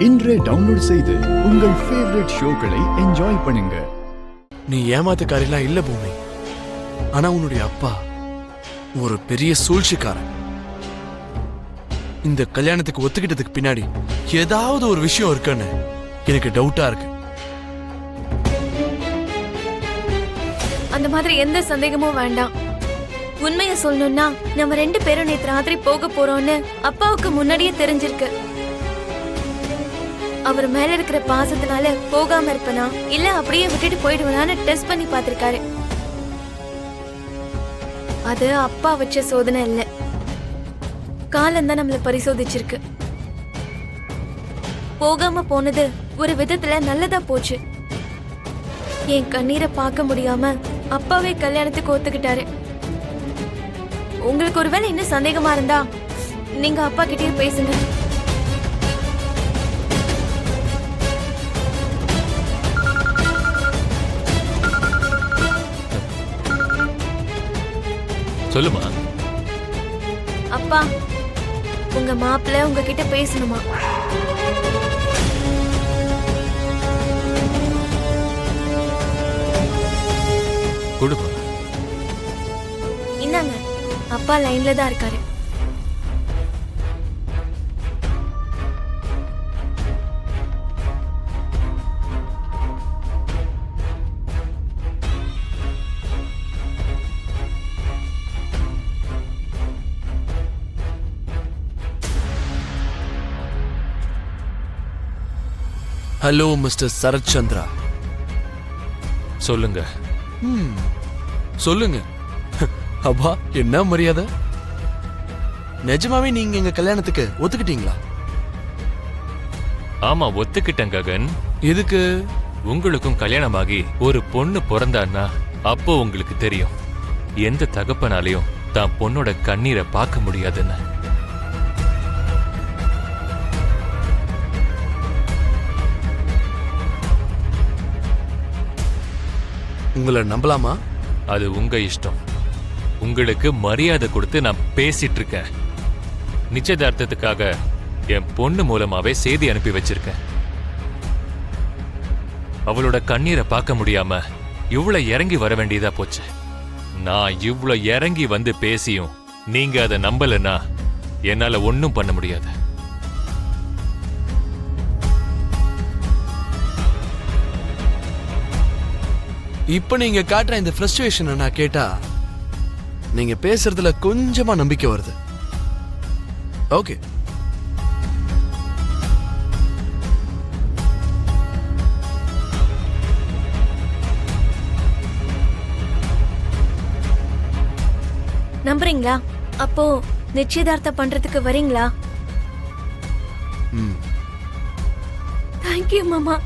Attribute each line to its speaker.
Speaker 1: இன்றே டவுன்லோட் செய்து உங்கள் ஃபேவரட் ஷோக்களை என்ஜாய் பண்ணுங்க.
Speaker 2: நீ ஏமாத்துக்காரெல்லாம் இல்ல பூமி. ஆனா உன்னுடைய அப்பா ஒரு பெரிய சூழ்ச்சிக்காரன். இந்த கல்யாணத்துக்கு ஒத்துக்கிட்டதுக்கு பின்னாடி ஏதாவது ஒரு விஷயம் இருக்குன்னு எனக்கு டவுட்டா இருக்கு.
Speaker 3: அந்த மாதிரி எந்த சந்தேகமும் வேண்டாம். உண்மையை சொல்லணும்னா நம்ம 2 பேரும் நேத்து ராத்திரி போக போறோம்னு அப்பாவுக்கு முன்னாடியே தெரிஞ்சிருக்கு. அவர் மேல இருக்கிற பாசத்தினால போகாம இருப்பனா இல்ல அப்படியே விட்டுட்டு போயிடுவனான்னு டெஸ்ட் பண்ணி பாத்திருக்காரு. அது அப்பா வச்ச சோதனை இல்ல, காலம்தான் நம்மள பரிசோதிச்சிருக்கு. போகாம போனது ஒரு விதத்துல நல்லதா போச்சு. என் கண்ணீரை பார்க்க முடியாம அப்பாவே கல்யாணத்துக்கு ஒத்துக்கிட்டாரு. உங்களுக்கு ஒருவேளை இன்னும் சந்தேகமா இருந்தா நீங்க அப்பா கிட்டே பேசுங்க.
Speaker 4: சொல்லுமா.
Speaker 3: அப்பா, உங்க மாப்பிள்ளை உங்ககிட்ட பேசணுமா?
Speaker 4: கொடுப்பா.
Speaker 3: இந்தாங்க, அப்பா லைன்ல தான் இருக்காரு.
Speaker 2: Hello mister Sarath Chandra.
Speaker 4: சொல்லுங்க.
Speaker 2: சொல்லுங்க. அப்பா என்ன மரியாதை? நிஜமாவே நீங்க எங்க கல்யாணத்துக்கு ஒத்துக்கிட்டீங்களா?
Speaker 4: ஆமா, ஒத்துக்கிட்டேன் ககன்.
Speaker 2: எதுக்கு?
Speaker 4: உங்களுக்கும் கல்யாணமாகி ஒரு பொண்ணு பிறந்தான்னா அப்போ உங்களுக்கு தெரியும் எந்த தகப்பனாலையும் தான் பொண்ணோட கண்ணீரை பார்க்க முடியாதுன்னு.
Speaker 2: உங்களை நம்பலாமா?
Speaker 4: அது உங்க இஷ்டம். உங்களுக்கு மரியாதை கொடுத்து நான் பேசிட்டு இருக்கேன். நிச்சயதார்த்தத்துக்காக என் பொண்ணு மூலமாவே செய்தி அனுப்பி வச்சிருக்கேன். அவளோட கண்ணீரை பார்க்க முடியாம இவ்வளவு இறங்கி வர வேண்டியதா போச்சு. நான் இவ்வளவு இறங்கி வந்து பேசியும் நீங்க அதை நம்பலன்னா என்னால ஒன்னும் பண்ண முடியாது.
Speaker 2: இப்ப நீங்க காட்டுற இந்த ஃப்ரஸ்ட்ரேஷனை நான் கேட்டா நீங்க பேசுறதுல கொஞ்சமா நம்பிக்கை வருது. ஓகே,
Speaker 3: நம்புறீங்களா? அப்போ நிச்சயதார்த்தம் பண்றதுக்கு வரீங்களா? தேங்க்யூ மாமா.